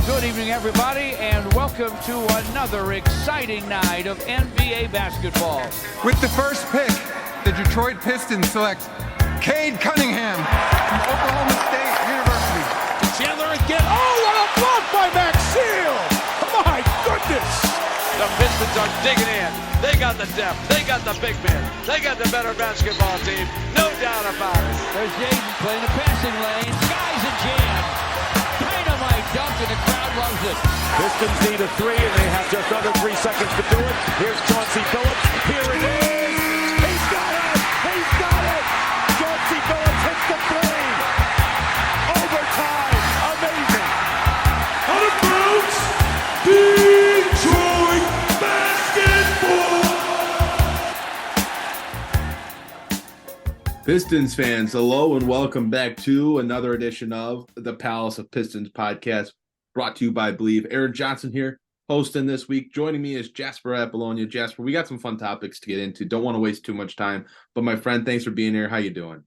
Good evening, everybody, and welcome to another exciting night of NBA basketball. With the first pick, the Detroit Pistons select Cade Cunningham from Oklahoma State University. Chandler again. Oh, what a block by Maxfield! My goodness! The Pistons are digging in. They got the depth. They got the big men. They got the better basketball team. No doubt about it. There's James playing the passing lane. Skies a jam. Dynamite dunk, and the crowd loves it. Pistons need a three, and they have just under 3 seconds to do it. Here's Chauncey Billups. Here it is. He's got it. He's got it. Chauncey Billups hits the three. Overtime. Amazing. Out of bounds. Detroit basketball. Pistons fans, hello and welcome back to another edition of the Palace of Pistons Podcast, brought to you by Believe. Aaron Johnson here, hosting this week. Joining me is Jasper Apollonia. Jasper, we got some fun topics to get into. Don't want to waste too much time, but my friend, thanks for being here. How you doing?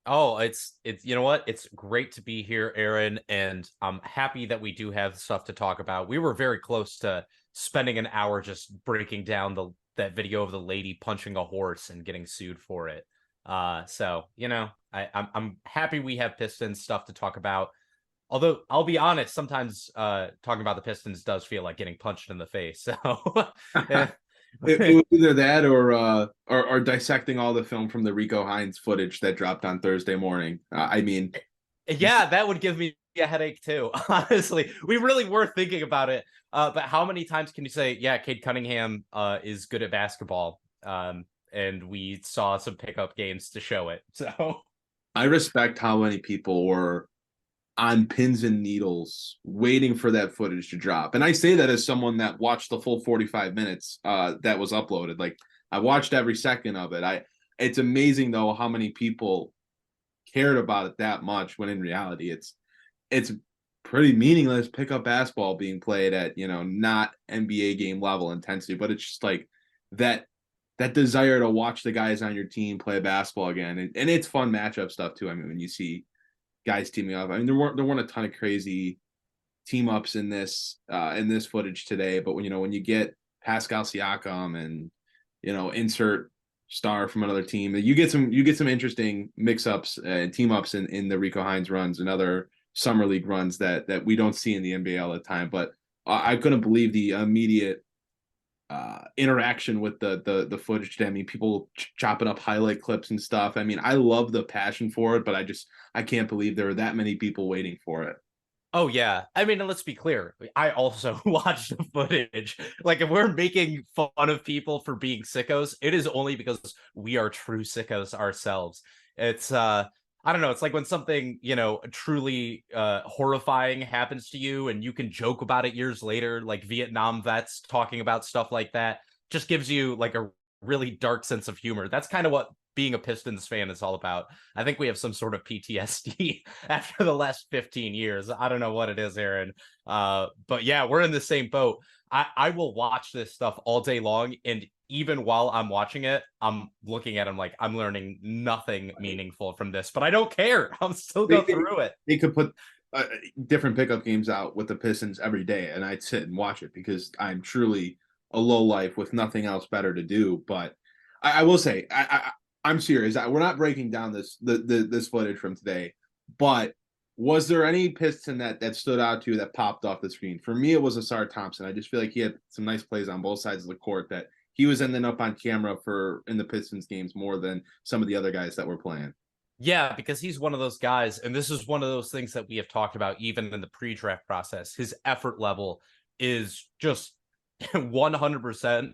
Oh, it's you know what? It's great to be here, Aaron, and I'm happy that we do have stuff to talk about. We were very close to spending an hour just breaking down that video of the lady punching a horse and getting sued for it. So you know, I'm happy we have Pistons stuff to talk about. Although I'll be honest, sometimes talking about the Pistons does feel like getting punched in the face. So it was either that or dissecting all the film from the Rico Hines footage that dropped on Thursday morning. Yeah, that would give me a headache too. Honestly, we really were thinking about it. But how many times can you say, yeah, Cade Cunningham is good at basketball? And we saw some pickup games to show it. So I respect how many people were on pins and needles waiting for that footage to drop. And I say that as someone that watched the full 45 minutes that was uploaded. Like, I watched every second of it. It's amazing though how many people cared about it that much, when in reality it's pretty meaningless pickup basketball being played at, not NBA game level intensity, but it's just like that desire to watch the guys on your team play basketball again. And it's fun matchup stuff too. I mean, when you see guys teaming up, I mean, there weren't a ton of crazy team ups in this footage today, but when you get Pascal Siakam and, insert star from another team, you get some interesting mix ups and team ups in the Rico Hines runs and other summer league runs that we don't see in the NBA all the time. But I couldn't believe the immediate interaction with the footage today. I mean, people chopping up highlight clips and stuff. I mean, I love the passion for it, but I can't believe there were that many people waiting for it. oh yeah, I mean, let's be clear, I also watched the footage. Like, if we're making fun of people for being sickos, it is only because we are true sickos ourselves. It's I don't know, it's like when something, truly horrifying happens to you and you can joke about it years later, like Vietnam vets talking about stuff like that, just gives you like a really dark sense of humor. That's kind of what being a Pistons fan is all about. I think we have some sort of PTSD after the last 15 years. I don't know what it is, Aaron. But yeah, we're in the same boat. I will watch this stuff all day long, and even while I'm watching it, I'm looking at them like I'm learning nothing meaningful from this, but I don't care. I'm still go through it. They could put different pickup games out with the Pistons every day, and I'd sit and watch it because I'm truly a low life with nothing else better to do. But I will say, I'm serious. We're not breaking down this footage from today, but was there any Piston that stood out to you that popped off the screen? For me, it was Ausar Thompson. I just feel like he had some nice plays on both sides of the court that he was ending up on camera in the Pistons games more than some of the other guys that were playing. Yeah, because he's one of those guys, and this is one of those things that we have talked about even in the pre-draft process. His effort level is just 100%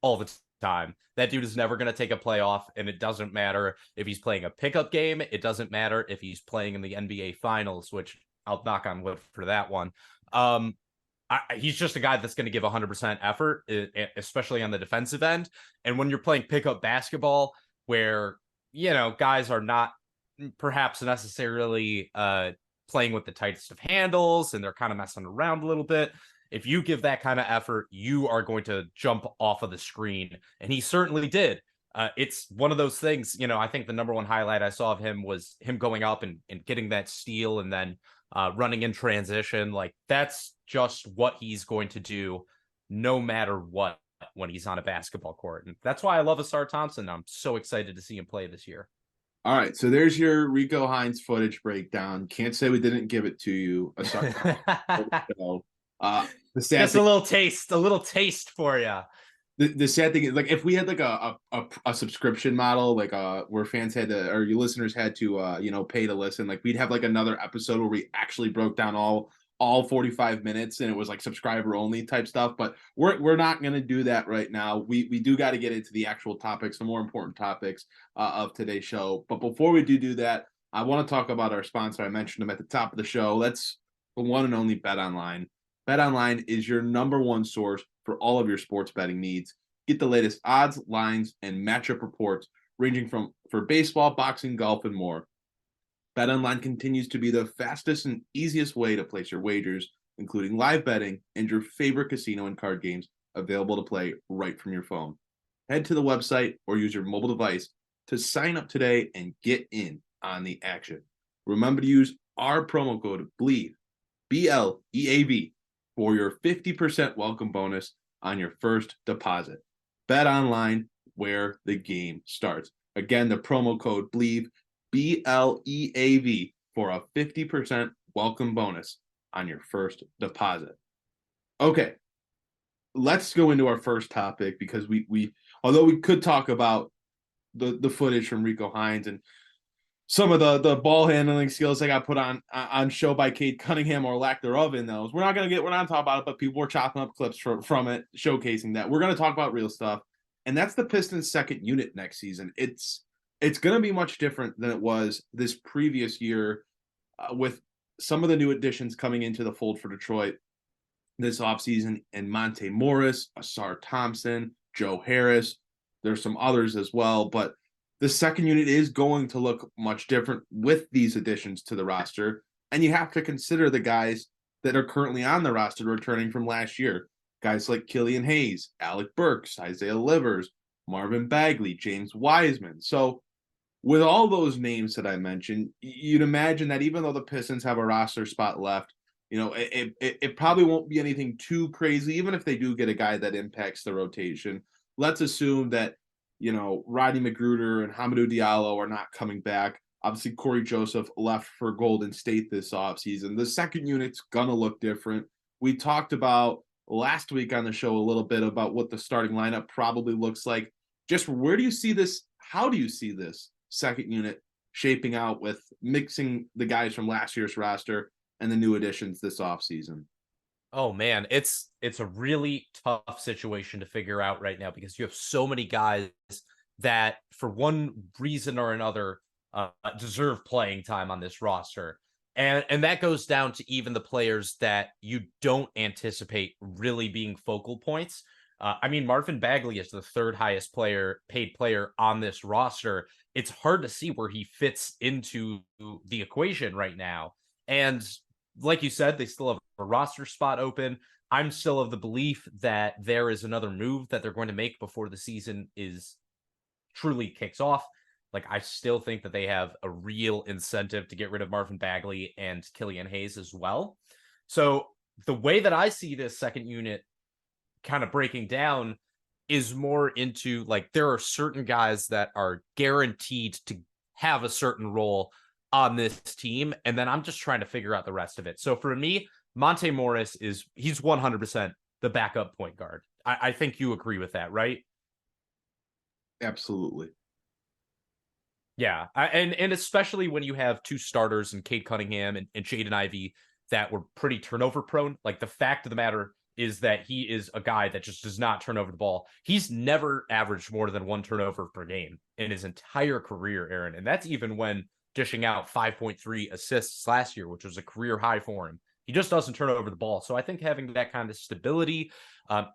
all the time. That dude is never going to take a playoff, and it doesn't matter if he's playing a pickup game. It doesn't matter if he's playing in the NBA Finals, which I'll knock on wood for that one. He's just a guy that's going to give 100% effort, especially on the defensive end. And when you're playing pickup basketball, where guys are not perhaps necessarily playing with the tightest of handles, and they're kind of messing around a little bit, if you give that kind of effort, you are going to jump off of the screen. And he certainly did. It's one of those things, I think the number one highlight I saw of him was him going up and getting that steal and then running in transition. Like, that's just what he's going to do no matter what when he's on a basketball court. And that's why I love Ausar Thompson. I'm so excited to see him play this year. All right, so there's your Rico Hines footage breakdown. Can't say we didn't give it to you. The sad Just thing, a little taste for you. the sad thing is, like, if we had like a subscription model, like where fans had to, or your listeners had to pay to listen, like we'd have like another episode where we actually broke down all 45 minutes and it was like subscriber only type stuff. But we're not going to do that right now. We do got to get into the actual topics, the more important topics of today's show. But before we do that, I want to talk about our sponsor. I mentioned them at the top of the show. That's the one and only BetOnline. BetOnline is your number one source for all of your sports betting needs. Get the latest odds, lines, and matchup reports ranging for baseball, boxing, golf, and more. BetOnline continues to be the fastest and easiest way to place your wagers, including live betting and your favorite casino and card games available to play right from your phone. Head to the website or use your mobile device to sign up today and get in on the action. Remember to use our promo code BLEAV, BLEAV, for your 50% welcome bonus on your first deposit. BetOnline, where the game starts. Again, the promo code BLEAV, BLEAV, for a 50% welcome bonus on your first deposit. Okay, let's go into our first topic, because we although we could talk about the footage from Rico Hines and some of the ball handling skills that got put on show by Cade Cunningham, or lack thereof in those. We're not talking about it, but people were chopping up clips from it, showcasing that. We're going to talk about real stuff, and that's the Pistons' second unit next season. It's going to be much different than it was this previous year, with some of the new additions coming into the fold for Detroit this offseason, and Monte Morris, Ausar Thompson, Joe Harris. There's some others as well, but the second unit is going to look much different with these additions to the roster. And you have to consider the guys that are currently on the roster returning from last year. Guys like Killian Hayes, Alec Burks, Isaiah Livers, Marvin Bagley, James Wiseman. So with all those names that I mentioned, you'd imagine that even though the Pistons have a roster spot left, it probably won't be anything too crazy, even if they do get a guy that impacts the rotation. Let's assume that Rodney McGruder and Hamidou Diallo are not coming back. Obviously, Corey Joseph left for Golden State this offseason. The second unit's going to look different. We talked about last week on the show a little bit about what the starting lineup probably looks like. Just where do you see this? How do you see this second unit shaping out with mixing the guys from last year's roster and the new additions this offseason? Oh man, it's a really tough situation to figure out right now, because you have so many guys that for one reason or another deserve playing time on this roster. And that goes down to even the players that you don't anticipate really being focal points. Marvin Bagley is the third highest paid player on this roster. It's hard to see where he fits into the equation right now. And like you said, they still have a roster spot open. I'm still of the belief that there is another move that they're going to make before the season is truly kicks off. Like, I still think that they have a real incentive to get rid of Marvin Bagley and Killian Hayes as well. So the way that I see this second unit kind of breaking down is more into, like, there are certain guys that are guaranteed to have a certain role on this team, and then I'm just trying to figure out the rest of it. So for me, Monte Morris he's 100% the backup point guard. I think you agree with that, right? Absolutely. Yeah, and especially when you have two starters in Cade Cunningham and Jaden Ivey that were pretty turnover prone. Like, the fact of the matter is that he is a guy that just does not turn over the ball. He's never averaged more than one turnover per game in his entire career, Aaron, and that's even when dishing out 5.3 assists last year, which was a career high for him. He just doesn't turn over the ball. So I think having that kind of stability,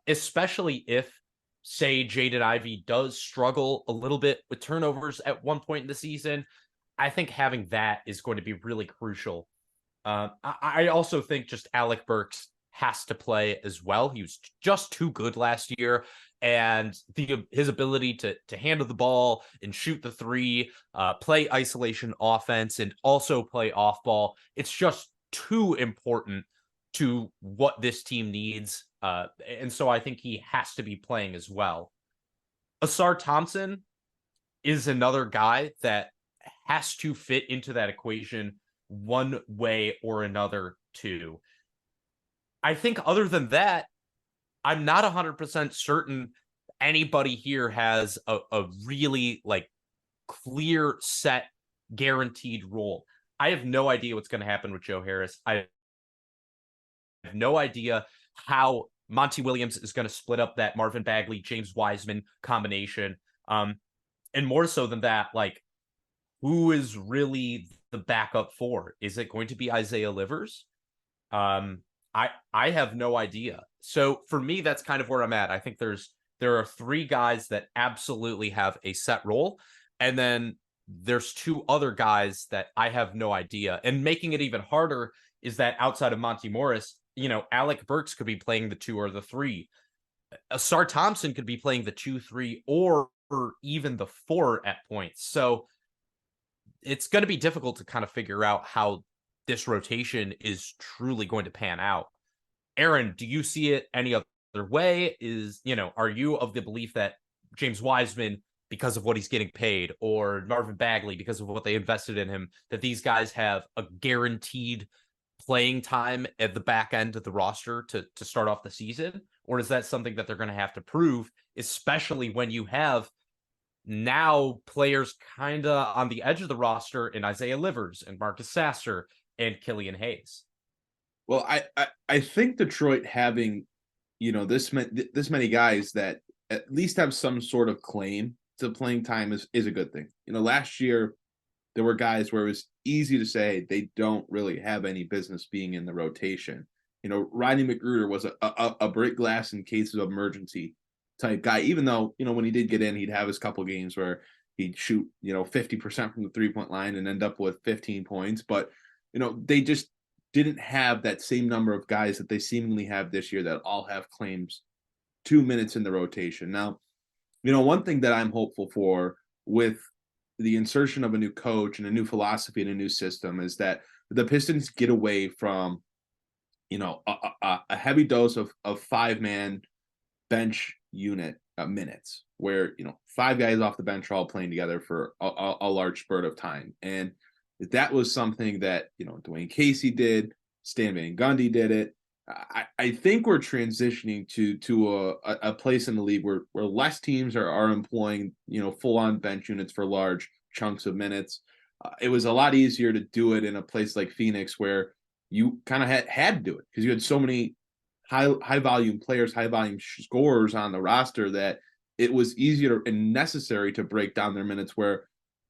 especially if, say, Jaden Ivey does struggle a little bit with turnovers at one point in the season, I think having that is going to be really crucial. I also think just Alec Burks has to play as well. He was just too good last year, and his ability to handle the ball and shoot the three, play isolation offense, and also play off ball, it's just too important to what this team needs. And so I think he has to be playing as well. Ausar Thompson is another guy that has to fit into that equation one way or another too. I think other than that, I'm not 100% certain anybody here has a really like clear set guaranteed role. I have no idea what's going to happen with Joe Harris. I have no idea how Monty Williams is going to split up that Marvin Bagley, James Wiseman combination. And more so than that, like, who is really the backup for? Is it going to be Isaiah Livers? I have no idea. So for me, that's kind of where I'm at. I think there are three guys that absolutely have a set role, and then there's two other guys that I have no idea. And making it even harder is that outside of Monte Morris, Alec Burks could be playing the 2 or the 3. Ausar Thompson could be playing the 2, 3, or even the 4 at points. So it's going to be difficult to kind of figure out how this rotation is truly going to pan out. Aaron, do you see it any other way? Are you of the belief that James Wiseman, because of what he's getting paid, or Marvin Bagley, because of what they invested in him, that these guys have a guaranteed playing time at the back end of the roster to start off the season? Or is that something that they're going to have to prove, especially when you have now players kind of on the edge of the roster in Isaiah Livers and Marcus Sasser and Killian Hayes? Well, I think Detroit having, this many guys that at least have some sort of claim to playing time is a good thing. Last year there were guys where it was easy to say they don't really have any business being in the rotation. Rodney McGruder was a break glass in cases of emergency type guy, even though, when he did get in, he'd have his couple games where he'd shoot, 50% from the 3-point line and end up with 15 points. But, they just didn't have that same number of guys that they seemingly have this year that all have claims 2 minutes in the rotation. Now, one thing that I'm hopeful for with the insertion of a new coach and a new philosophy and a new system is that the Pistons get away from, a heavy dose of 5-man bench unit minutes where, 5 guys off the bench are all playing together for a large spurt of time. And that was something that, Dwayne Casey did, Stan Van Gundy did it. I think we're transitioning to a place in the league where less teams are employing, full-on bench units for large chunks of minutes. It was a lot easier to do it in a place like Phoenix where you kind of had to do it because you had so many high volume players, high volume scorers on the roster that it was easier and necessary to break down their minutes where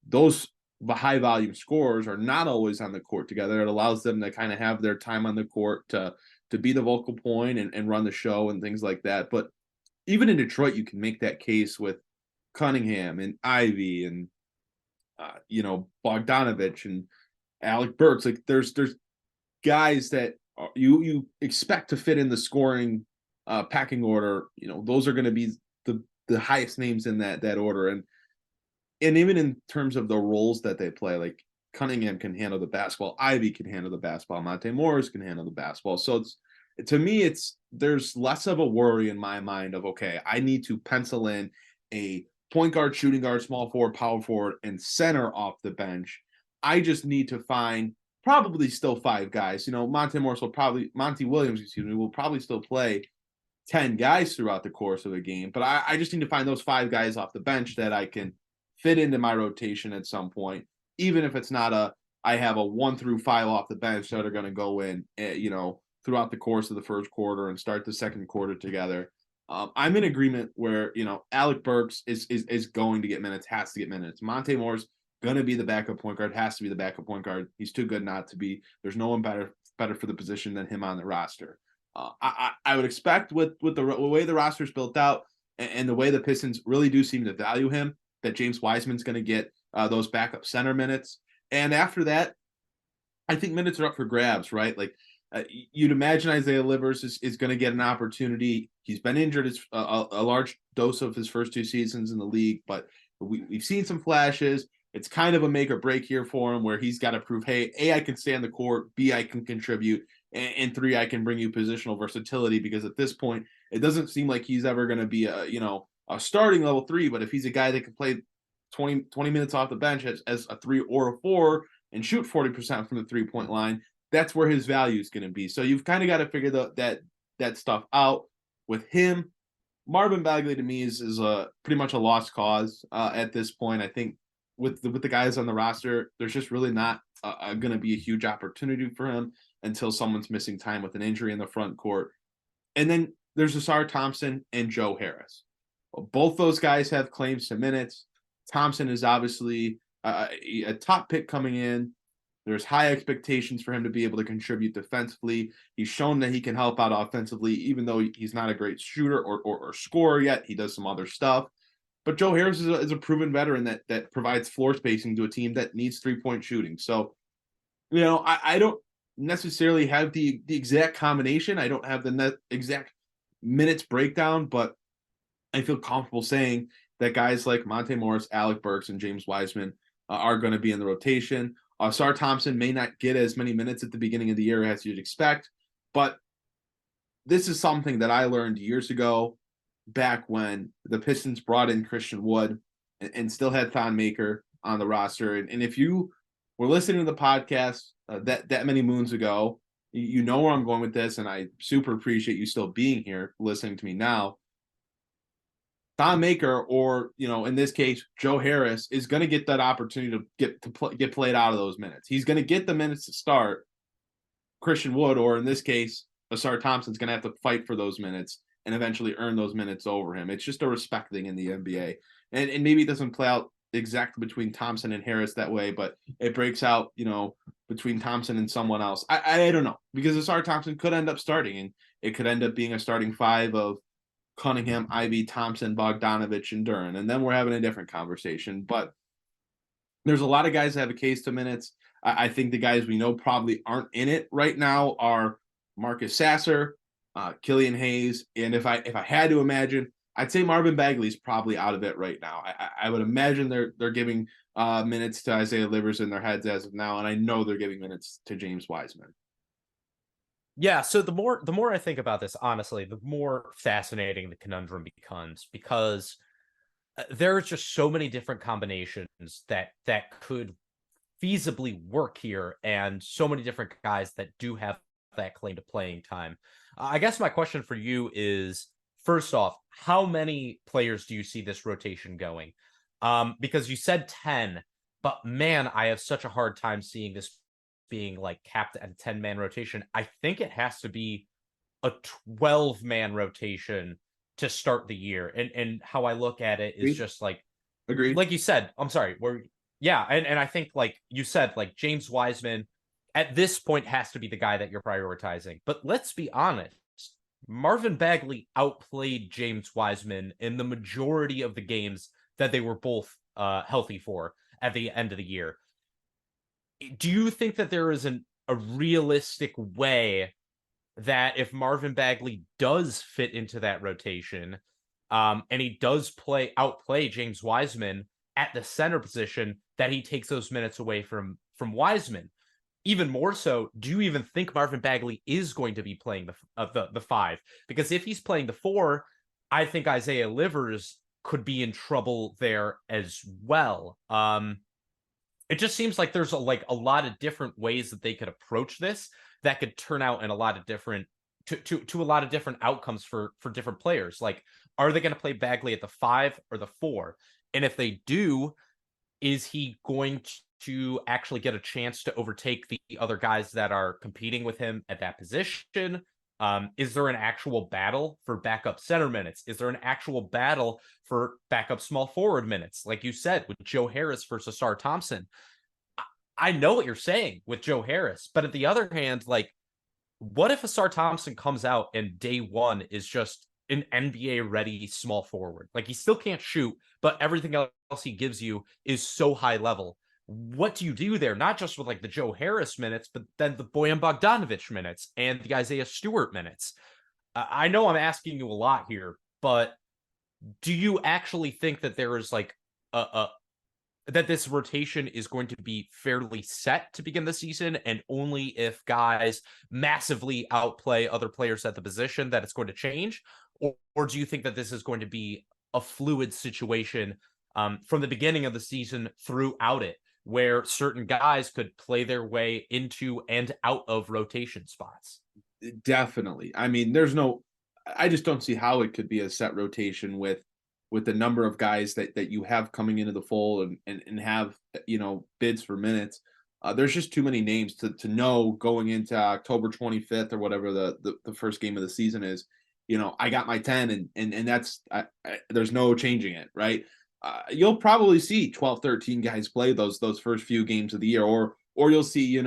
those high volume scorers are not always on the court together. It allows them to kind of have their time on the court to be the vocal point and run the show and things like that. But even in Detroit, you can make that case with Cunningham and Ivy and, Bogdanovich and Alec Burks. Like there's guys that you expect to fit in the scoring packing order. Those are going to be the highest names in that order. And even in terms of the roles that they play, like Cunningham can handle the basketball, Ivy can handle the basketball, Monte Morris can handle the basketball. So there's less of a worry in my mind of, okay, I need to pencil in a point guard, shooting guard, small forward, power forward, and center off the bench. I just need to find probably still 5 guys. Monte Williams, will probably still play 10 guys throughout the course of a game. But I just need to find those 5 guys off the bench that I can fit into my rotation at some point, even if it's not I have a 1 through 5 off the bench that are going to go in, throughout the course of the first quarter and start the second quarter together. I'm in agreement where, Alec Burks is going to get minutes, has to get minutes. Monte Morris going to be the backup point guard, has to be the backup point guard. He's too good not to be. There's no one better for the position than him on the roster. I would expect with the way the roster is built out and the way the Pistons really do seem to value him, that James Wiseman's going to get those backup center minutes. And after that, I think minutes are up for grabs, right? Like you'd imagine Isaiah Livers is going to get an opportunity. He's been injured a large dose of his first 2 seasons in the league, but we've seen some flashes. it's kind of a make or break here for him where he's got to prove, hey, A, I can stay on the court, B, I can contribute, and 3, I can bring you positional versatility, because at this point, it doesn't seem like he's ever going to be a starting level 3, but if he's a guy that can play 20 minutes off the bench as a 3 or a 4 and shoot 40% from the 3-point line, that's where his value is going to be. So you've kind of got to figure that stuff out with him. Marvin Bagley to me is a pretty much a lost cause at this point. I think with the guys on the roster, there's just really not going to be a huge opportunity for him until someone's missing time with an injury in the front court. And then there's Ausar Thompson and Joe Harris. Both those guys have claims to minutes. Thompson is obviously a top pick coming in. There's high expectations for him to be able to contribute defensively. He's shown that he can help out offensively, even though he's not a great shooter or scorer yet. He does some other stuff. But Joe Harris is a proven veteran that provides floor spacing to a team that needs 3-point shooting. So, I don't necessarily have the exact combination. I don't have the exact minutes breakdown, but I feel comfortable saying that guys like Monte Morris, Alec Burks, and James Wiseman are going to be in the rotation. Ausar Thompson may not get as many minutes at the beginning of the year as you'd expect, but this is something that I learned years ago, back when the Pistons brought in Christian Wood and still had Thon Maker on the roster. And if you were listening to the podcast that many moons ago, you know where I'm going with this, and I super appreciate you still being here listening to me now. Thon Maker, or in this case, Joe Harris, is going to get that opportunity to get played out of those minutes. He's going to get the minutes to start. Christian Wood, or in this case, Ausar Thompson's going to have to fight for those minutes and eventually earn those minutes over him. It's just a respect thing in the NBA, and maybe it doesn't play out exactly between Thompson and Harris that way, but it breaks out, between Thompson and someone else. I don't know, because Ausar Thompson could end up starting, and it could end up being a starting 5 of Cunningham, Ivy, Thompson, Bogdanovich, and Duren, and then we're having a different conversation. But there's a lot of guys that have a case to minutes. I think the guys we know probably aren't in it right now are Marcus Sasser, Killian Hayes, and if I had to imagine, I'd say Marvin Bagley's probably out of it right now. I would imagine they're giving minutes to Isaiah Livers in their heads as of now, and I know they're giving minutes to James Wiseman. Yeah, so the more I think about this, honestly, the more fascinating the conundrum becomes, because there's just so many different combinations that could feasibly work here, and so many different guys that do have that claim to playing time. I guess my question for you is, first off, how many players do you see this rotation going? Because you said 10, but man, I have such a hard time seeing this being like capped at a 10-man rotation. I think it has to be a 12-man rotation to start the year. And how I look at it is just like, agreed. Like you said, I'm sorry. And I think like you said, like James Wiseman at this point has to be the guy that you're prioritizing. But let's be honest, Marvin Bagley outplayed James Wiseman in the majority of the games that they were both healthy for at the end of the year. Do you think that there is a realistic way that if Marvin Bagley does fit into that rotation, and he does outplay James Wiseman at the center position, that he takes those minutes away from Wiseman? Even more so, do you even think Marvin Bagley is going to be playing the 5? Because if he's playing the 4, I think Isaiah Livers could be in trouble there as well. It just seems like there's a lot of different ways that they could approach this that could turn out in a lot of different to a lot of different outcomes for different players. Like, are they going to play Bagley at the 5 or the 4? And if they do, is he going to actually get a chance to overtake the other guys that are competing with him at that position? Is there an actual battle for backup center minutes? Is there an actual battle for backup small forward minutes? Like you said, with Joe Harris versus Ausar Thompson. I know what you're saying with Joe Harris, but at the other hand, like, what if Ausar Thompson comes out and day one is just an NBA ready small forward? Like, he still can't shoot, but everything else he gives you is so high level. What do you do there? Not just with like the Joe Harris minutes, but then the Bojan Bogdanovich minutes and the Isaiah Stewart minutes. I know I'm asking you a lot here, but do you actually think that there is like a that this rotation is going to be fairly set to begin the season, and only if guys massively outplay other players at the position that it's going to change? Or do you think that this is going to be a fluid situation from the beginning of the season throughout it, where certain guys could play their way into and out of rotation spots? Definitely. I mean, I just don't see how it could be a set rotation with the number of guys that you have coming into the fold and have, bids for minutes. There's just too many names to know going into October 25th or whatever the first game of the season is. I got my 10 and that's there's no changing it, right? You'll probably see 12, 13 guys play those first few games of the year, or you'll see,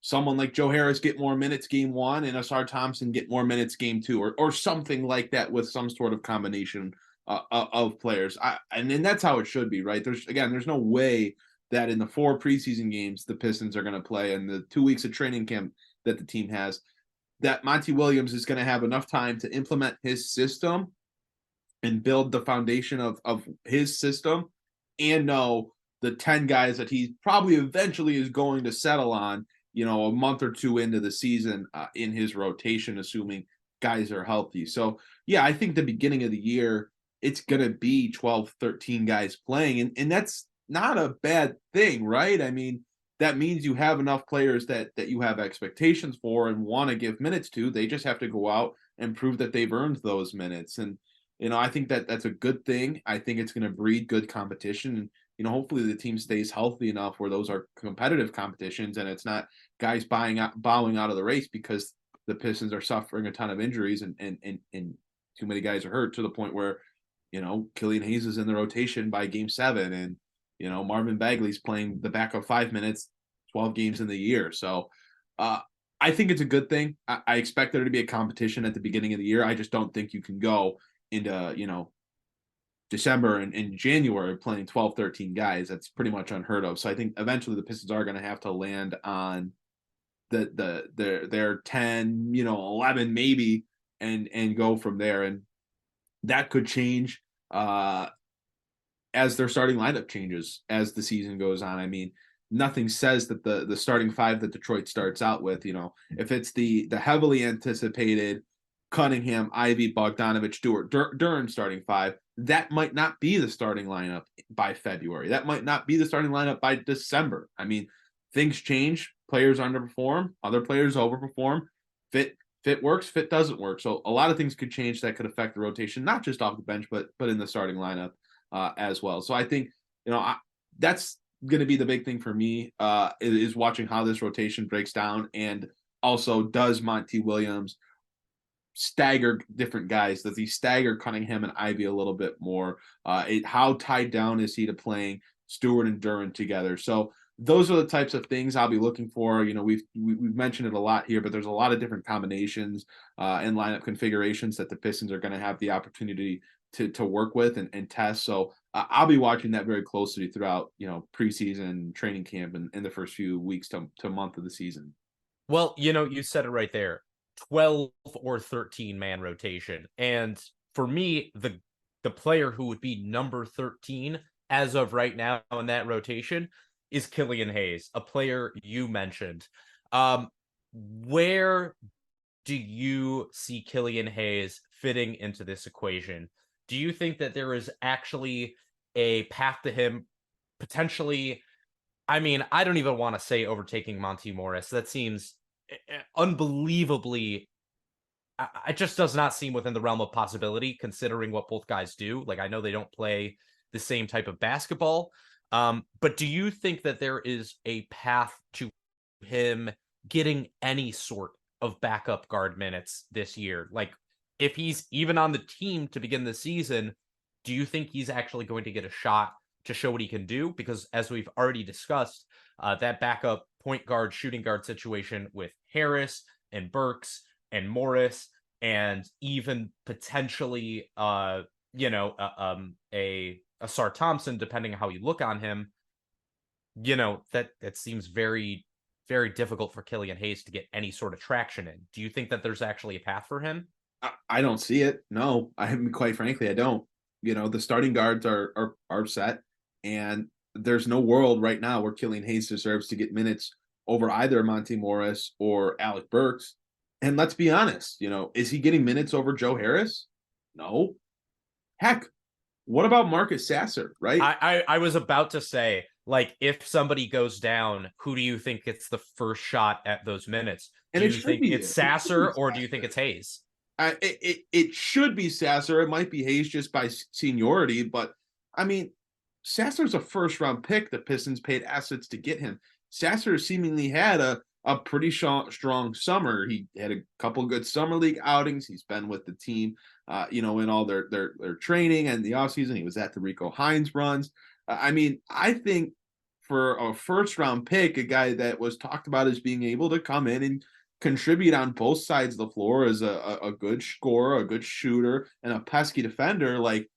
someone like Joe Harris get more minutes game 1 and Ausar Thompson get more minutes game 2, or something like that with some sort of combination of players. And then that's how it should be, right? There's no way that in the 4 preseason games the Pistons are going to play and the 2 weeks of training camp that the team has, that Monty Williams is going to have enough time to implement his system and build the foundation of his system and know the 10 guys that he probably eventually is going to settle on, a month or two into the season in his rotation, assuming guys are healthy. So, yeah, I think the beginning of the year, it's going to be 12, 13 guys playing. And that's not a bad thing, right? I mean, that means you have enough players that you have expectations for and want to give minutes to. They just have to go out and prove that they've earned those minutes. And, I think that that's a good thing. I think it's going to breed good competition. And, hopefully the team stays healthy enough where those are competitive competitions and it's not guys bowing out of the race because the Pistons are suffering a ton of injuries and too many guys are hurt to the point where, Killian Hayes is in the rotation by game 7 and, Marvin Bagley's playing the backup 5 minutes, 12 games in the year. So I think it's a good thing. I expect there to be a competition at the beginning of the year. I just don't think you can go into, December and January playing 12, 13 guys. That's pretty much unheard of. So I think eventually the Pistons are going to have to land on their 10, 11 maybe, and go from there. And that could change as their starting lineup changes as the season goes on. I mean, nothing says that the starting 5 that Detroit starts out with, if it's the heavily anticipated Cunningham, Ivy, Bogdanovich, Stewart, Duren starting 5, that might not be the starting lineup by February. That might not be the starting lineup by December. I mean, things change. Players underperform. Other players overperform. Fit works. Fit doesn't work. So a lot of things could change that could affect the rotation, not just off the bench, but in the starting lineup as well. So I think, that's going to be the big thing for me is watching how this rotation breaks down. And also, does Monty Williams stagger different guys? Does he stagger Cunningham and Ivy a little bit more? How tied down is he to playing Stewart and Duren together? So those are the types of things I'll be looking for. We've mentioned it a lot here, but there's a lot of different combinations and lineup configurations that the Pistons are going to have the opportunity to work with and test. So I'll be watching that very closely throughout, preseason, training camp, and in the first few weeks to month of the season. Well, you said it right there. 12 or 13 man rotation. And for me, the player who would be number 13 as of right now in that rotation is Killian Hayes, a player you mentioned. Where do you see Killian Hayes fitting into this equation? Do you think that there is actually a path to him potentially? I mean, I don't even want to say overtaking Monte Morris. That seems unbelievably, it just does not seem within the realm of possibility considering what both guys do. Like, I know they don't play the same type of basketball, but do you think that there is a path to him getting any sort of backup guard minutes this year? Like, if he's even on the team to begin the season, do you think he's actually going to get a shot to show what he can do? Because as we've already discussed, that backup point guard, shooting guard situation with Harris and Burks and Morris, and even potentially, a Ausar Thompson, depending on how you look on him, that seems very, very difficult for Killian Hayes to get any sort of traction in. Do you think that there's actually a path for him? I don't see it. No, quite frankly, I don't. The starting guards are set, and there's no world right now where Killian Hayes deserves to get minutes over either Monte Morris or Alec Burks. And let's be honest, is he getting minutes over Joe Harris? No. Heck, what about Marcus Sasser, right? I was about to say, like, if somebody goes down, who do you think gets the first shot at those minutes? Do you think it's Sasser or do you think it's Hayes? It should be Sasser. It might be Hayes just by seniority, but I mean, Sasser's a first-round pick. The Pistons paid assets to get him. Sasser seemingly had a pretty strong summer. He had a couple good summer league outings. He's been with the team, in all their training and the offseason. He was at the Rico Hines runs. I mean, I think for a first-round pick, a guy that was talked about as being able to come in and contribute on both sides of the floor as a good scorer, a good shooter, and a pesky defender, like,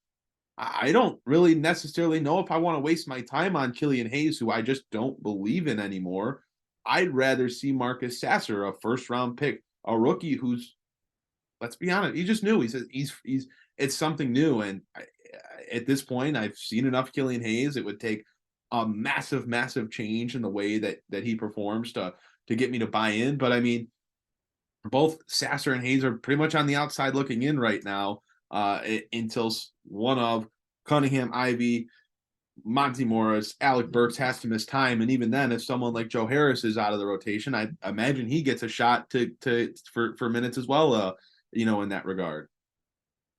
I don't really necessarily know if I want to waste my time on Killian Hayes, who I just don't believe in anymore. I'd rather see Marcus Sasser, a first-round pick, a rookie who's, let's be honest, he just knew. He's it's something new, and at this point, I've seen enough Killian Hayes. It would take a massive, massive change in the way that he performs to get me to buy in. But I mean, both Sasser and Hayes are pretty much on the outside looking in right now. Until one of Cunningham, Ivy, Monte Morris, Alec Burks has to miss time, and even then, if someone like Joe Harris is out of the rotation, I imagine he gets a shot for minutes as well. In that regard.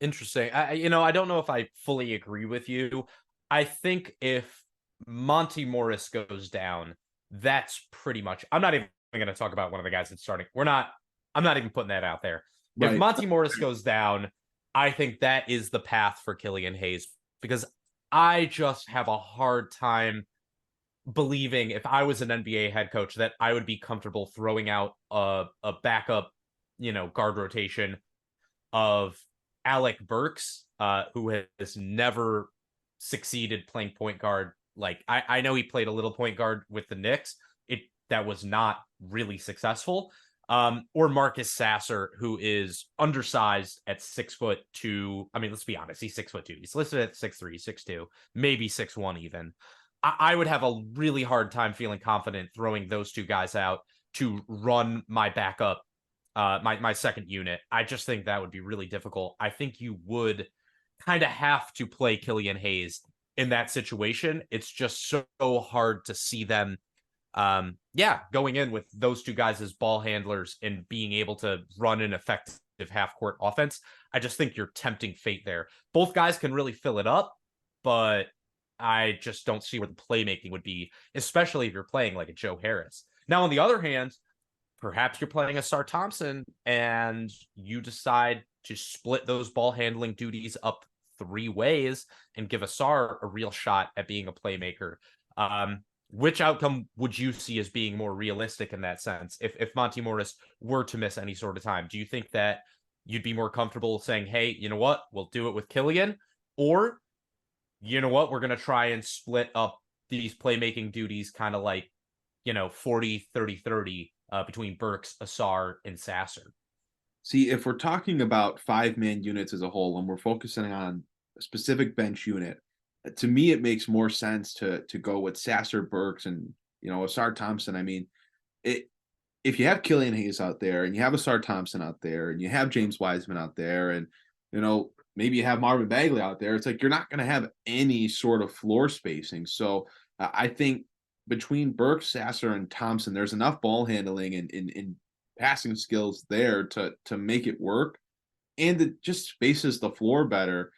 Interesting. I don't know if I fully agree with you. I think if Monte Morris goes down, that's pretty much. I'm not even going to talk about one of the guys that's starting. I'm not even putting that out there. Right. If Monte Morris goes down, I think that is the path for Killian Hayes, because I just have a hard time believing, if I was an NBA head coach, that I would be comfortable throwing out a backup, guard rotation of Alec Burks, who has never succeeded playing point guard. Like, I know he played a little point guard with the Knicks. That was not really successful. Or Marcus Sasser, who is undersized at 6'2". I mean, let's be honest, he's 6'2". He's listed at 6'3", 6'2", maybe 6'1" even. I would have a really hard time feeling confident throwing those two guys out to run my backup, my second unit. I just think that would be really difficult. I think you would kind of have to play Killian Hayes in that situation. It's just so hard to see them going in with those two guys as ball handlers and being able to run an effective half-court offense. I just think you're tempting fate there. Both guys can really fill it up, but I just don't see where the playmaking would be, especially if you're playing like a Joe Harris. Now, on the other hand, perhaps you're playing Ausar Thompson and you decide to split those ball handling duties up 3 ways and give Ausar a real shot at being a playmaker. Which outcome would you see as being more realistic in that sense? If Monte Morris were to miss any sort of time, do you think that you'd be more comfortable saying, hey, you know what, we'll do it with Killian? Or, you know what, we're going to try and split up these playmaking duties kind of like, 40, 30, 30 between Burks, Ausar, and Sasser? See, if we're talking about 5-man units as a whole and we're focusing on a specific bench unit, to me, it makes more sense to go with Sasser, Burks, and Ausar Thompson. I mean, if you have Killian Hayes out there, and you have Ausar Thompson out there, and you have James Wiseman out there, and maybe you have Marvin Bagley out there, it's like you're not going to have any sort of floor spacing. So I think between Burks, Sasser, and Thompson, there's enough ball handling and passing skills there to make it work, and it just spaces the floor better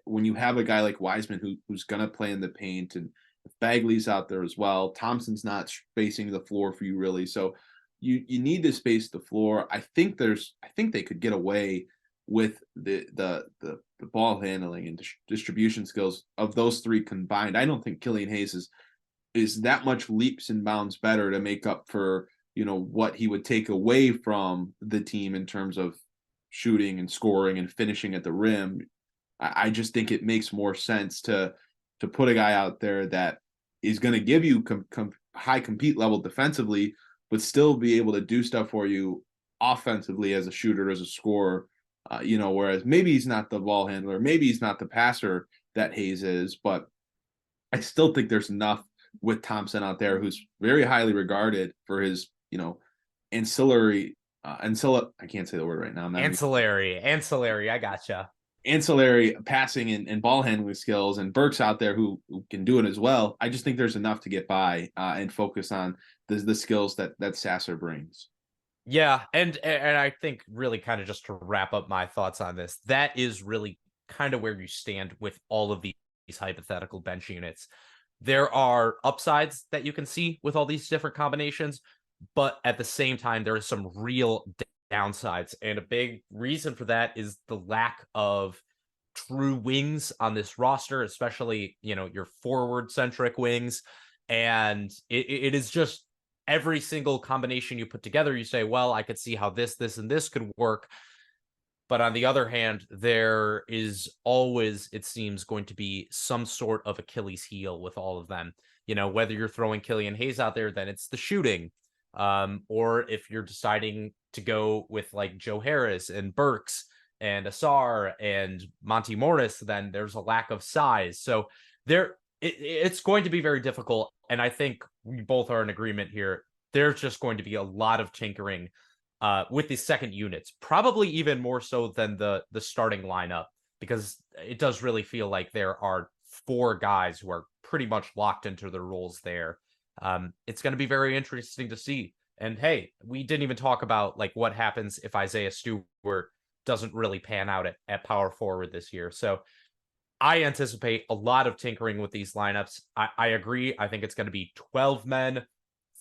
when you have a guy like Wiseman who's going to play in the paint, and if Bagley's out there as well. Thompson's not spacing the floor for you really, so you need to space the floor. I think they could get away with the ball handling and distribution skills of those 3 combined. I don't think Killian Hayes is that much leaps and bounds better to make up for what he would take away from the team in terms of shooting and scoring and finishing at the rim. I just think it makes more sense to put a guy out there that is going to give you high compete level defensively, but still be able to do stuff for you offensively as a shooter, as a scorer. Whereas maybe he's not the ball handler, maybe he's not the passer that Hayes is, but I still think there's enough with Thompson out there, who's very highly regarded for his, ancillary, I can't say the word right now. Ancillary. I gotcha. Ancillary passing and ball handling skills, and Burks out there who can do it as well. I just think there's enough to get by and focus on the skills that Sasser brings. Yeah, and I think really kind of just to wrap up my thoughts on this, that is really kind of where you stand with all of these hypothetical bench units. There are upsides that you can see with all these different combinations, but at the same time, there are some real downsides. And a big reason for that is the lack of true wings on this roster, especially, your forward-centric wings. And it is just every single combination you put together, you say, well, I could see how this, and this could work. But on the other hand, there is always, it seems, going to be some sort of Achilles heel with all of them. Whether you're throwing Killian Hayes out there, then it's the shooting. Or if you're deciding to go with like Joe Harris and Burks and Ausar and Monte Morris, then there's a lack of size. So it's going to be very difficult. And I think we both are in agreement here. There's just going to be a lot of tinkering with the second units, probably even more so than the starting lineup, because it does really feel like there are 4 guys who are pretty much locked into their roles there. It's going to be very interesting to see. And hey, we didn't even talk about like what happens if Isaiah Stewart doesn't really pan out at power forward this year. So I anticipate a lot of tinkering with these lineups. I agree. I think it's going to be 12 men,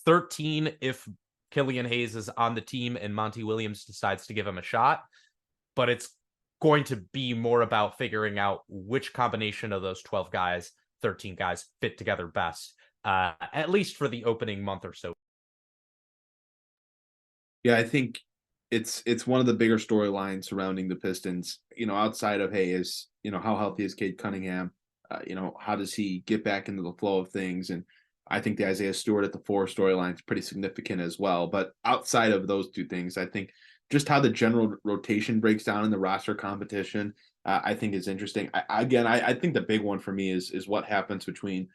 13 if Killian Hayes is on the team and Monty Williams decides to give him a shot. But it's going to be more about figuring out which combination of those 12 guys, 13 guys fit together best, at least for the opening month or so. Yeah, I think it's one of the bigger storylines surrounding the Pistons, outside of, hey, how healthy is Cade Cunningham? How does he get back into the flow of things? And I think the Isaiah Stewart at the 4 storyline is pretty significant as well. But outside of those 2 things, I think just how the general rotation breaks down in the roster competition, I think is interesting. I think the big one for me is what happens between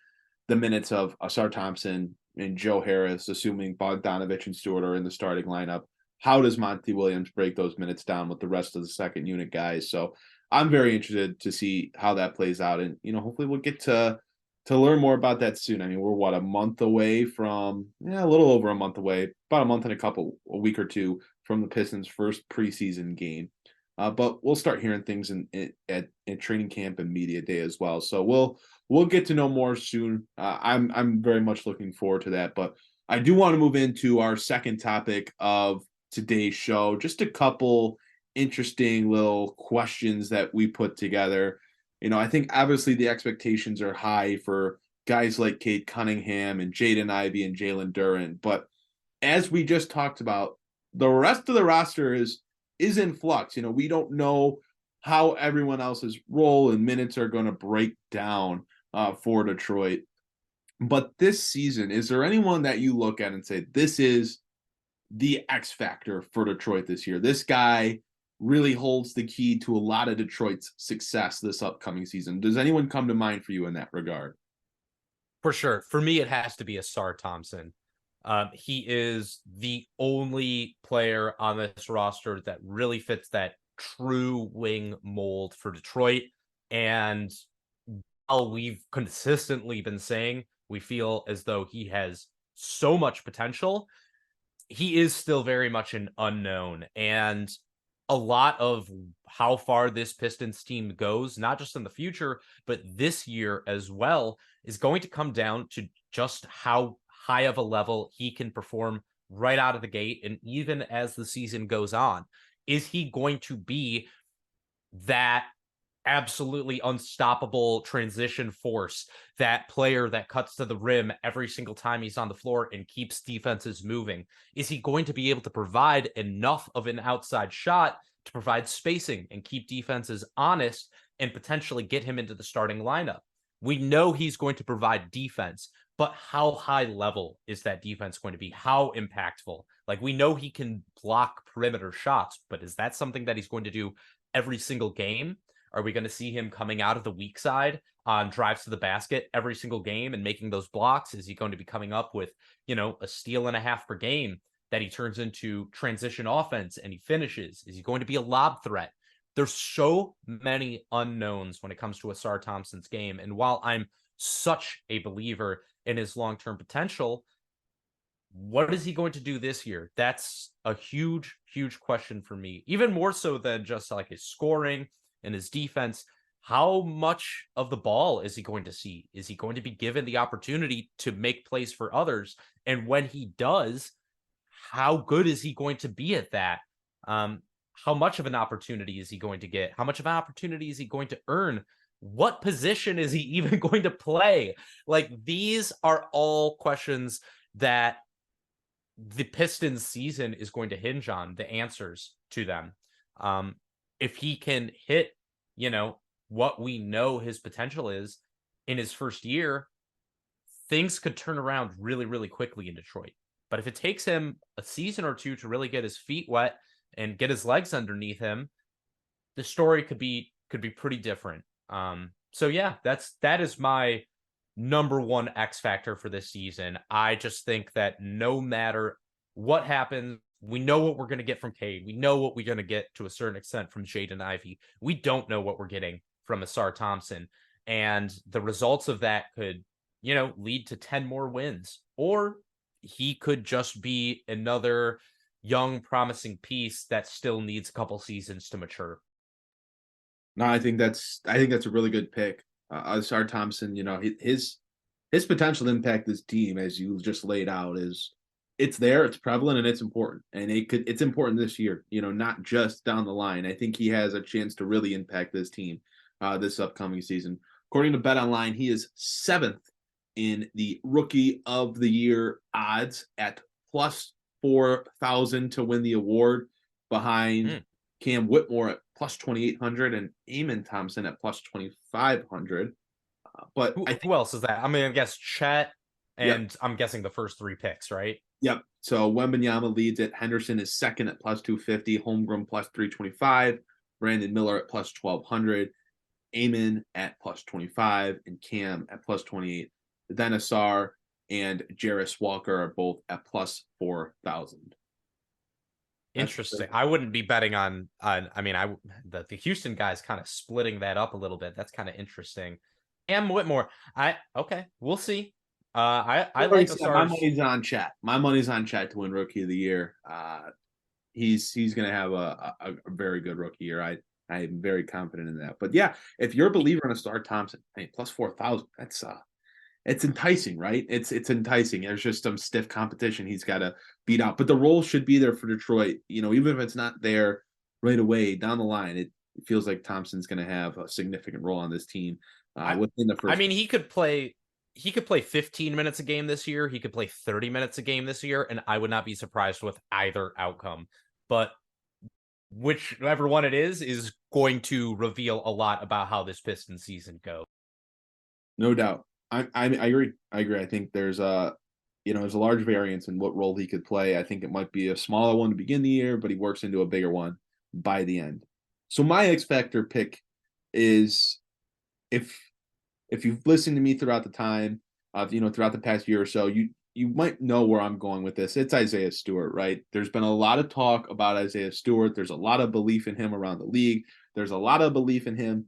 the minutes of Ausar Thompson and Joe Harris, assuming Bogdanovich and Stewart are in the starting lineup. How does Monty Williams break those minutes down with the rest of the second unit guys? So I'm very interested to see how that plays out. And, hopefully we'll get to learn more about that soon. I mean, we're a month away from, a little over a month away, about a month and a week or 2 from the Pistons' first preseason game. But we'll start hearing things at training camp and media day as well. So we'll get to know more soon. I'm very much looking forward to that. But I do want to move into our second topic of today's show. Just a couple interesting little questions that we put together. I think obviously the expectations are high for guys like Cade Cunningham and Jaden Ivey and Jalen Duren. But as we just talked about, the rest of the roster is in flux. We don't know how everyone else's role and minutes are going to break down for Detroit. But this season, is there anyone that you look at and say, this is the X factor for Detroit this year? This guy really holds the key to a lot of Detroit's success this upcoming season. Does anyone come to mind for you in that regard? For sure. For me, it has to be Ausar Thompson. He is the only player on this roster that really fits that true wing mold for Detroit. And while we've consistently been saying we feel as though he has so much potential, he is still very much an unknown. And a lot of how far this Pistons team goes, not just in the future, but this year as well, is going to come down to just how high of a level he can perform right out of the gate. And even as the season goes on, is he going to be that absolutely unstoppable transition force, that player that cuts to the rim every single time he's on the floor and keeps defenses moving? Is he going to be able to provide enough of an outside shot to provide spacing and keep defenses honest and potentially get him into the starting lineup? We know he's going to provide defense, but how high level is that defense going to be? How impactful? Like, we know he can block perimeter shots, but is that something that he's going to do every single game? Are we going to see him coming out of the weak side on drives to the basket every single game and making those blocks? Is he going to be coming up with, a steal and a half per game that he turns into transition offense and he finishes? Is he going to be a lob threat? There's so many unknowns when it comes to Ausar Thompson's game. And while I'm such a believer in his long-term potential, what is he going to do this year? That's a huge, huge question for me. Even more so than just like his scoring and his defense. How much of the ball is he going to see? Is he going to be given the opportunity to make plays for others? And when he does, how good is he going to be at that? How much of an opportunity is he going to get? How much of an opportunity is he going to earn? What position is he even going to play? Like, these are all questions that the Pistons season is going to hinge on, the answers to them. If he can hit, what we know his potential is in his first year, things could turn around really, really quickly in Detroit. But if it takes him a season or two to really get his feet wet and get his legs underneath him, the story could be pretty different. So yeah, that is my number one X factor for this season. I just think that no matter what happens, we know what we're going to get from Cade. We know what we're going to get to a certain extent from Jaden Ivey. We don't know what we're getting from Ausar Thompson. And the results of that could, lead to 10 more wins. Or he could just be another young, promising piece that still needs a couple seasons to mature. No, I think that's a really good pick. Ausar Thompson, his potential to impact this team, as you just laid out, it's there, it's prevalent, and it's important. And it's important this year, not just down the line. I think he has a chance to really impact this team this upcoming season. According to BetOnline, he is 7th in the Rookie of the Year odds at plus 4,000 to win the award, behind Cam Whitmore at plus 2,800 and Amen Thompson at plus 2,500. But who else is that? I mean, I guess Chet, and yep. I'm guessing the first 3 picks, right? Yep. So Wembanyama leads it. Henderson is second at plus 250. Holmgren plus 325. Brandon Miller at plus 1,200. Amen at plus 25. And Cam at plus 28. Then Ausar and Jarris Walker are both at plus 4,000. Interesting. I wouldn't be betting on the Houston guys kind of splitting that up a little bit. That's kind of interesting. Cam Whitmore. We'll see. I like Ausar. My money's on Chet. My money's on Chet to win Rookie of the Year. He's going to have a very good rookie year. I am very confident in that. But yeah, if you're a believer in Ausar Thompson, plus 4,000, that's it's enticing, right? It's enticing. There's just some stiff competition he's got to beat out. But the role should be there for Detroit. Even if it's not there right away down the line, it feels like Thompson's going to have a significant role on this team within the first. He could play 15 minutes a game this year. He could play 30 minutes a game this year, and I would not be surprised with either outcome. But whichever one it is going to reveal a lot about how this Pistons season goes. No doubt. I agree. I think there's a large variance in what role he could play. I think it might be a smaller one to begin the year, but he works into a bigger one by the end. So my X Factor pick is, if you've listened to me throughout the time, throughout the past year or so, you might know where I'm going with this. It's Isaiah Stewart, right? There's been a lot of talk about Isaiah Stewart. There's a lot of belief in him around the league. There's a lot of belief in him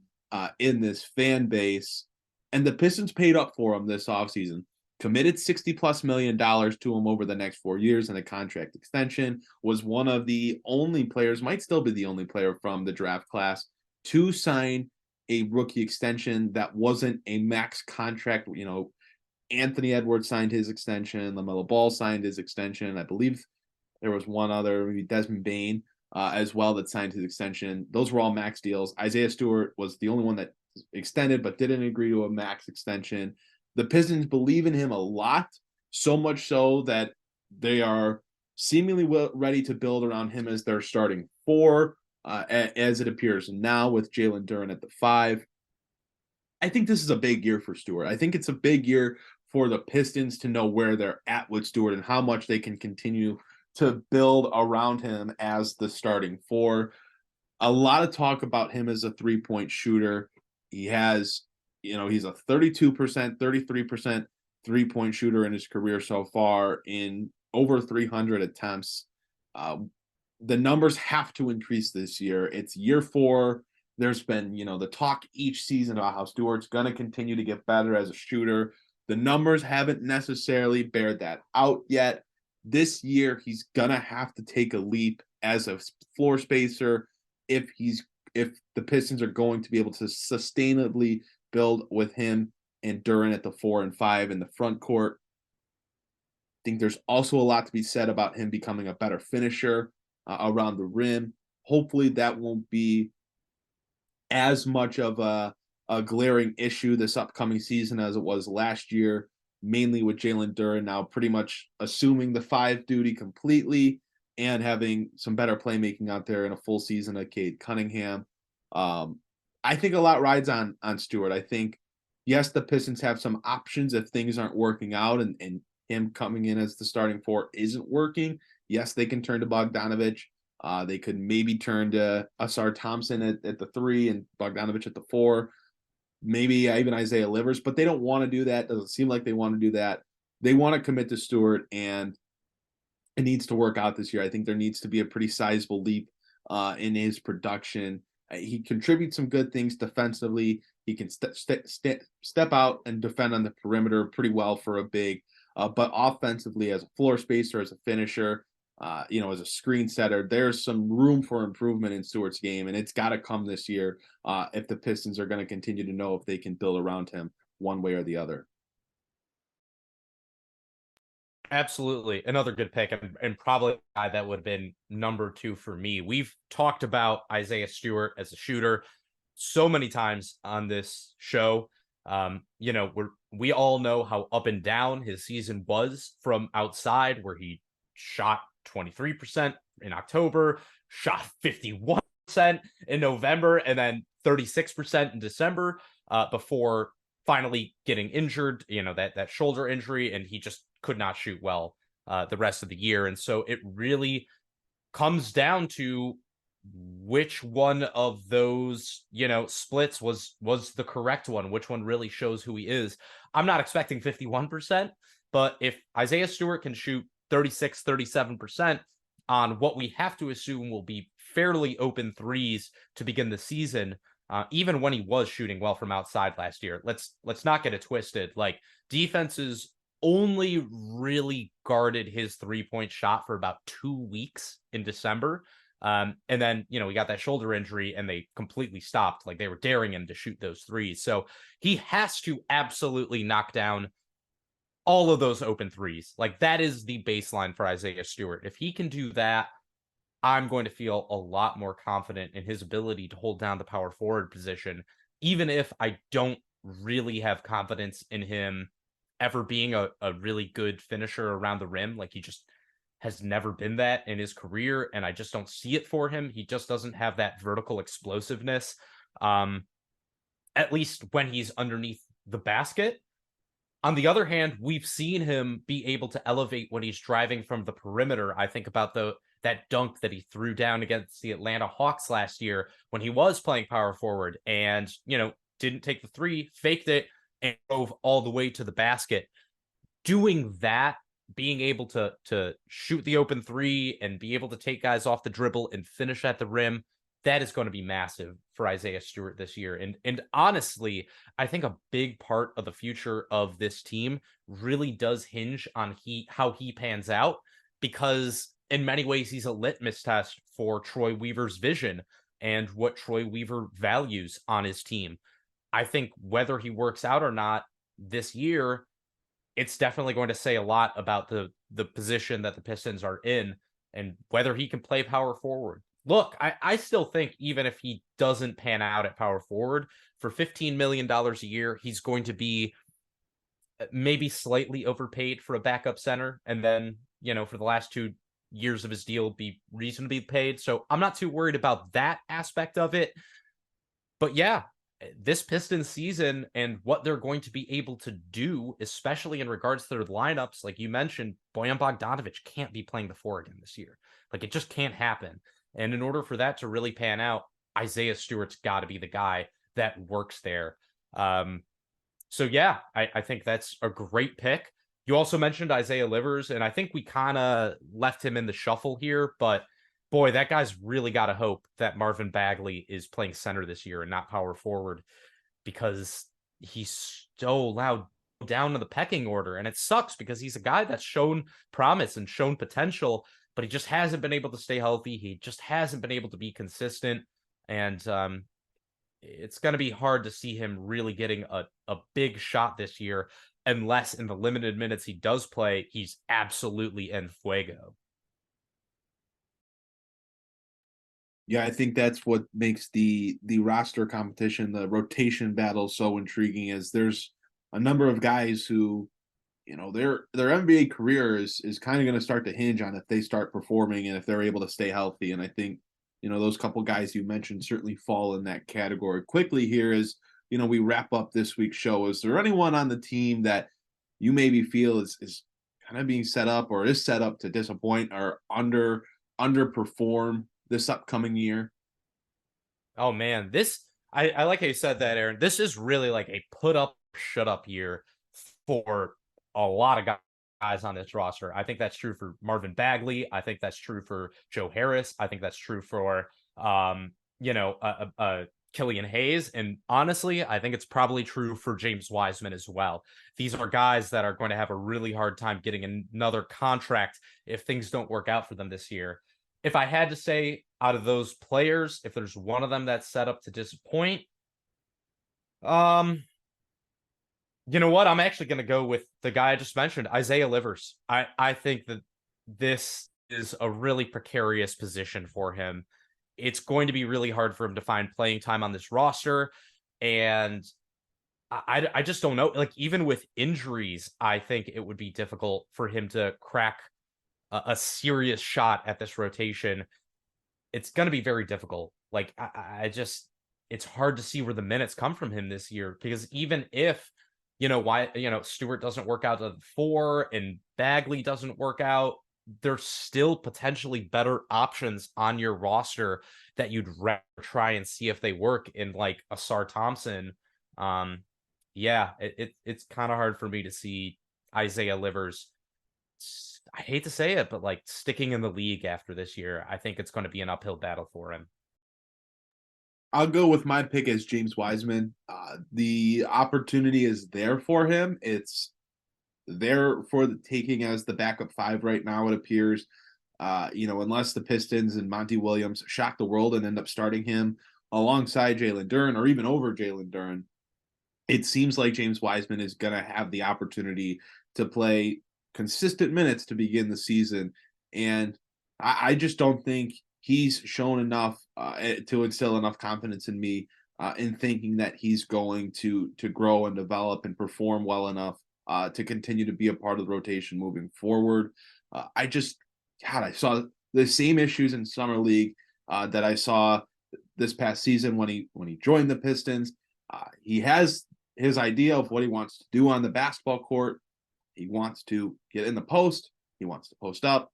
in this fan base. And the Pistons paid up for him this offseason, committed $60+ million to him over the next 4 years in a contract extension, was one of the only players, might still be the only player from the draft class to sign a rookie extension that wasn't a max contract. Anthony Edwards signed his extension. LaMelo Ball signed his extension. I believe there was one other, maybe Desmond Bane as well, that signed his extension. Those were all max deals. Isaiah Stewart was the only one that extended but didn't agree to a max extension. The Pistons believe in him a lot, so much so that they are seemingly ready to build around him as their starting 4, as it appears now, with Jalen Duren at the 5. I think this is a big year for Stewart. I think it's a big year for the Pistons to know where they're at with Stewart and how much they can continue to build around him as the starting 4. a lot of talk about him as a 3-point shooter. He has, he's a 32%, 33% 3-point shooter in his career so far in over 300 attempts. The numbers have to increase this year. It's year 4. There's been, the talk each season about how Stewart's going to continue to get better as a shooter. The numbers haven't necessarily bared that out yet. This year, he's going to have to take a leap as a floor spacer if the Pistons are going to be able to sustainably build with him and Duren at the 4 and 5 in the front court. I think there's also a lot to be said about him becoming a better finisher around the rim. Hopefully that won't be as much of a glaring issue this upcoming season as it was last year, mainly with Jalen Duren now pretty much assuming the 5 duty completely and having some better playmaking out there in a full season of Cade Cunningham. I think a lot rides on Stewart. I think, yes, the Pistons have some options if things aren't working out and him coming in as the starting 4 isn't working. Yes, they can turn to Bogdanovic. They could maybe turn to Ausar Thompson at the 3 and Bogdanovic at the 4. Maybe even Isaiah Livers, but they don't want to do that. Doesn't seem like they want to do that. They want to commit to Stewart, and it needs to work out this year. I think there needs to be a pretty sizable leap in his production. He contributes some good things defensively. He can step out and defend on the perimeter pretty well for a big. But offensively, as a floor spacer, as a finisher, as a screen setter, there's some room for improvement in Stewart's game, and it's got to come this year if the Pistons are going to continue to know if they can build around him one way or the other. Absolutely. Another good pick, and probably a guy that would have been number 2 for me. We've talked about Isaiah Stewart as a shooter so many times on this show. We all know how up and down his season was from outside, where he shot 23% in October, shot 51% in November, and then 36% in December before finally getting injured, that shoulder injury, and he just could not shoot well the rest of the year. And so it really comes down to which one of those, splits was the correct one, which one really shows who he is. I'm not expecting 51%, but if Isaiah Stewart can shoot 36, 37% on what we have to assume will be fairly open threes to begin the season, even when he was shooting well from outside last year, let's not get it twisted. Like, defenses only really guarded his 3-point shot for about 2 weeks in December. And then, we got that shoulder injury and they completely stopped. Like, they were daring him to shoot those threes. So he has to absolutely knock down all of those open threes. Like, that is the baseline for Isaiah Stewart. If he can do that, I'm going to feel a lot more confident in his ability to hold down the power forward position, even if I don't really have confidence in him ever being a really good finisher around the rim. Like, he just has never been that in his career, and I just don't see it for him. He just doesn't have that vertical explosiveness, at least when he's underneath the basket. On the other hand, we've seen him be able to elevate when he's driving from the perimeter. I think about that dunk that he threw down against the Atlanta Hawks last year when he was playing power forward and, didn't take the 3, faked it, and drove all the way to the basket. Doing that, being able to shoot the open 3 and be able to take guys off the dribble and finish at the rim, that is going to be massive for Isaiah Stewart this year. And honestly, I think a big part of the future of this team really does hinge on how he pans out, because in many ways he's a litmus test for Troy Weaver's vision and what Troy Weaver values on his team. I think whether he works out or not this year, it's definitely going to say a lot about the position that the Pistons are in and whether he can play power forward. Look, I still think even if he doesn't pan out at power forward, for $15 million a year, he's going to be maybe slightly overpaid for a backup center. And then, for the last 2 years of his deal, be reasonably paid. So I'm not too worried about that aspect of it. But yeah, this Pistons season and what they're going to be able to do, especially in regards to their lineups, like you mentioned, Bojan Bogdanovic can't be playing the 4 again this year. Like, it just can't happen. And in order for that to really pan out, Isaiah Stewart's got to be the guy that works there. So yeah, I think that's a great pick. You also mentioned Isaiah Livers, and I think we kind of left him in the shuffle here, but boy, that guy's really got to hope that Marvin Bagley is playing center this year and not power forward, because he's so loud down to the pecking order. And it sucks because he's a guy that's shown promise and shown potential, but he just hasn't been able to stay healthy. He just hasn't been able to be consistent. And it's going to be hard to see him really getting a big shot this year, unless in the limited minutes he does play, he's absolutely en fuego. Yeah, I think that's what makes the roster competition, the rotation battle, so intriguing. Is there's a number of guys who, their NBA career is kind of going to start to hinge on if they start performing and if they're able to stay healthy. And I think, those couple guys you mentioned certainly fall in that category. Quickly here, as we wrap up this week's show, is there anyone on the team that you maybe feel is kind of being set up or is set up to disappoint or underperform this upcoming year? Oh man, I like how you said that, Aaron. This is really like a put up, shut up year for a lot of guys on this roster. I think that's true for Marvin Bagley. I think that's true for Joe Harris. I think that's true for Killian Hayes. And honestly, I think it's probably true for James Wiseman as well. These are guys that are going to have a really hard time getting another contract if things don't work out for them this year. If I had to say, out of those players, if there's one of them that's set up to disappoint, you know what? I'm actually going to go with the guy I just mentioned, Isaiah Livers. I think that this is a really precarious position for him. It's going to be really hard for him to find playing time on this roster. And I just don't know. Like, even with injuries, I think it would be difficult for him to crack a serious shot at this rotation. It's going to be very difficult. Like, it's hard to see where the minutes come from him this year, because even if, Stewart doesn't work out at 4 and Bagley doesn't work out, there's still potentially better options on your roster that you'd rather try and see if they work, in like Ausar Thompson. It's kind of hard for me to see Isaiah Livers, I hate to say it, but like sticking in the league after this year. I think it's going to be an uphill battle for him. I'll go with my pick as James Wiseman. The opportunity is there for him. It's there for the taking as the backup 5 right now, it appears. Unless the Pistons and Monty Williams shock the world and end up starting him alongside Jalen Duren or even over Jalen Duren, it seems like James Wiseman is going to have the opportunity to play consistent minutes to begin the season. And I just don't think he's shown enough to instill enough confidence in me in thinking that he's going to grow and develop and perform well enough to continue to be a part of the rotation moving forward. I saw the same issues in Summer League that I saw this past season when he joined the Pistons. He has his idea of what he wants to do on the basketball court. He wants to get in the post. He wants to post up.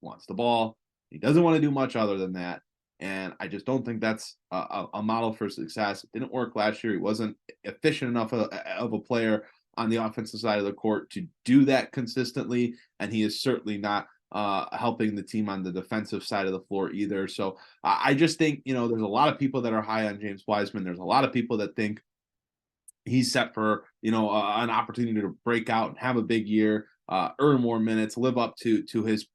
He wants the ball. He doesn't want to do much other than that. And I just don't think that's a model for success. It didn't work last year. He wasn't efficient enough of a player on the offensive side of the court to do that consistently. And he is certainly not helping the team on the defensive side of the floor either. So I just think, there's a lot of people that are high on James Wiseman. There's a lot of people that think he's set for, an opportunity to break out and have a big year, earn more minutes, live up to his,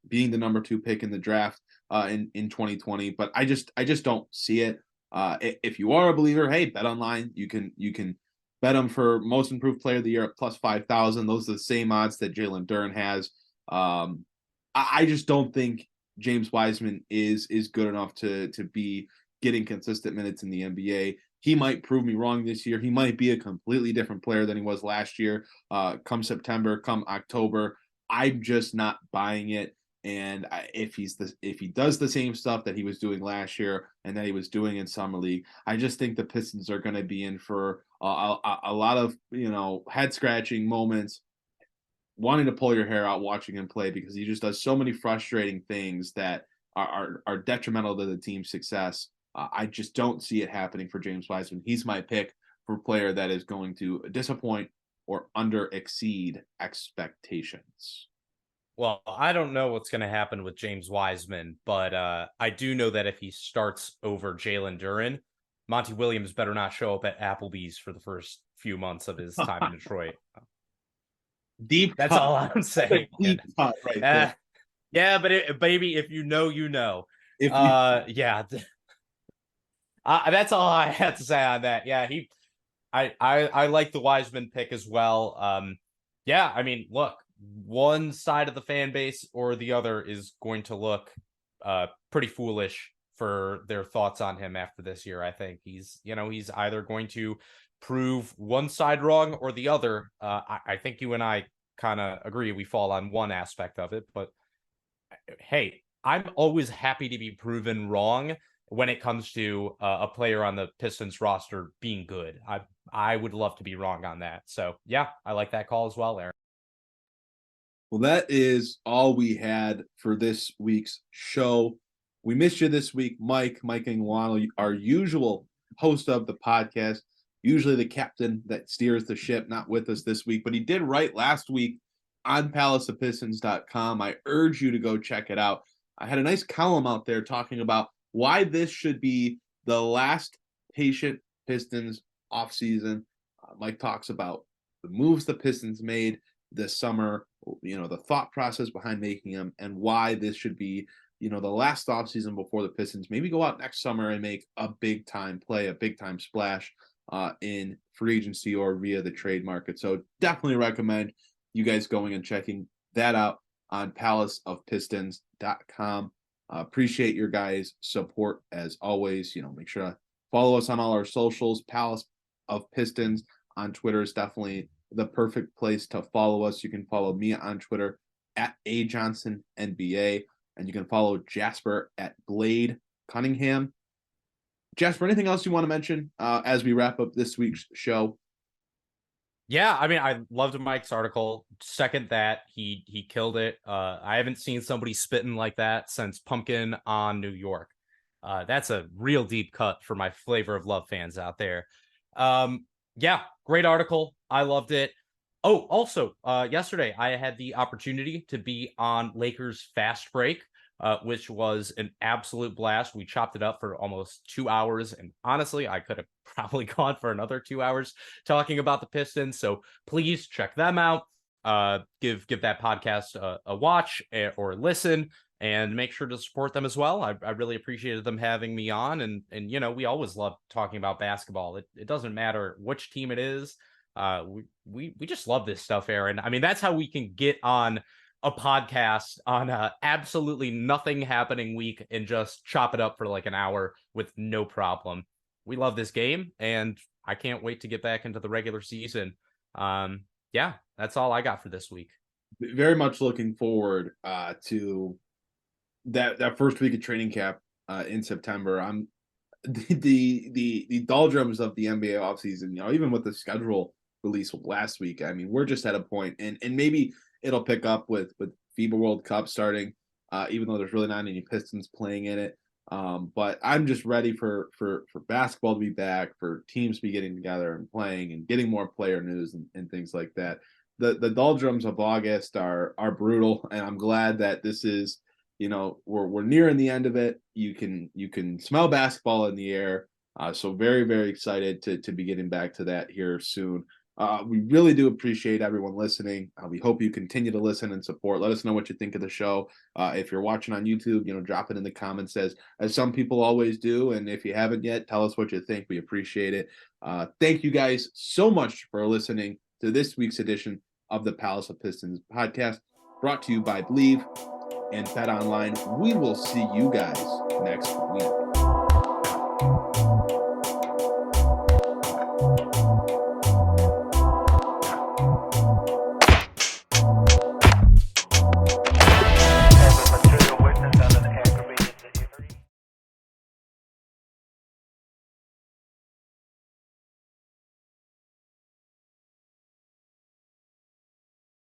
being the number 2 pick in the draft in 2020. But I just don't see it. If you are a believer, hey, bet online. You can bet him for most improved player of the year at plus 5,000. Those are the same odds that Jalen Duren has. I just don't think James Wiseman is good enough to be getting consistent minutes in the NBA. He might prove me wrong this year. He might be a completely different player than he was last year. Come September, come October, I'm just not buying it. And if he does the same stuff that he was doing last year and that he was doing in Summer League, I just think the Pistons are going to be in for a lot of head scratching moments, wanting to pull your hair out watching him play, because he just does so many frustrating things that are detrimental to the team's success. I just don't see it happening for James Wiseman. He's my pick for a player that is going to disappoint or under exceed expectations. Well, I don't know what's going to happen with James Wiseman, but I do know that if he starts over Jalen Duren, Monty Williams better not show up at Applebee's for the first few months of his time in Detroit. Deep That's cut. all I'm saying. Deep cut right there. Yeah, but baby, if you know, you know. If you- Yeah. That's all I have to say on that. Yeah, I like the Wiseman pick as well. Yeah, I mean, look, one side of the fan base or the other is going to look pretty foolish for their thoughts on him after this year. I think he's either going to prove one side wrong or the other. I think you and I kind of agree we fall on one aspect of it, but hey, I'm always happy to be proven wrong when it comes to a player on the Pistons roster being good. I would love to be wrong on that. So yeah, I like that call as well, Aaron. Well, that is all we had for this week's show. We missed you this week, Mike Ingwano, our usual host of the podcast, usually the captain that steers the ship, not with us this week, but he did write last week on palaceofpistons.com. I urge you to go check it out. I had a nice column out there talking about why this should be the last patient Pistons offseason. Mike talks about the moves the Pistons made this summer, the thought process behind making them, and why this should be, the last offseason before the Pistons maybe go out next summer and make a big time play, a big time splash in free agency or via the trade market. So definitely recommend you guys going and checking that out on palaceofpistons.com. Appreciate your guys' support as always. Make sure to follow us on all our socials. Palace of Pistons on Twitter is definitely the perfect place to follow us. You can follow me on Twitter at @AJohnsonNBA, and you can follow Jasper at Blade Cunningham. Jasper, anything else you want to mention as we wrap up this week's show? Yeah, I mean, I loved Mike's article. Second that, he killed it. I haven't seen somebody spitting like that since Pumpkin on New York. That's a real deep cut for my Flavor of Love fans out there. Yeah, great article. I loved it. Oh, also, yesterday I had the opportunity to be on Lakers Fast Break, which was an absolute blast. We chopped it up for almost 2 hours, and honestly, I could have probably gone for another 2 hours talking about the Pistons. So please check them out. Give that podcast a watch or listen, and make sure to support them as well. I really appreciated them having me on, and we always love talking about basketball. It doesn't matter which team it is. We just love this stuff, Aaron. I mean, that's how we can get on a podcast on absolutely nothing happening week and just chop it up for like an hour with no problem. We love this game, and I can't wait to get back into the regular season. Yeah, that's all I got for this week. Very much looking forward to that first week of training camp in September. I'm the doldrums of the NBA offseason, even with the schedule release last week. I mean, we're just at a point, and maybe it'll pick up with FIBA World Cup starting, even though there's really not any Pistons playing in it. But I'm just ready for basketball to be back, for teams to be getting together and playing and getting more player news and things like that. The doldrums of August are brutal, and I'm glad that this is, we're nearing the end of it. You can smell basketball in the air. So very, very excited to be getting back to that here soon. We really do appreciate everyone listening. We hope you continue to listen and support. Let us know what you think of the show. If you're watching on YouTube, drop it in the comments as some people always do. And if you haven't yet, tell us what you think. We appreciate it. Thank you guys so much for listening to this week's edition of the Palace of Pistons podcast, brought to you by Believe and Bet Online. We will see you guys next week.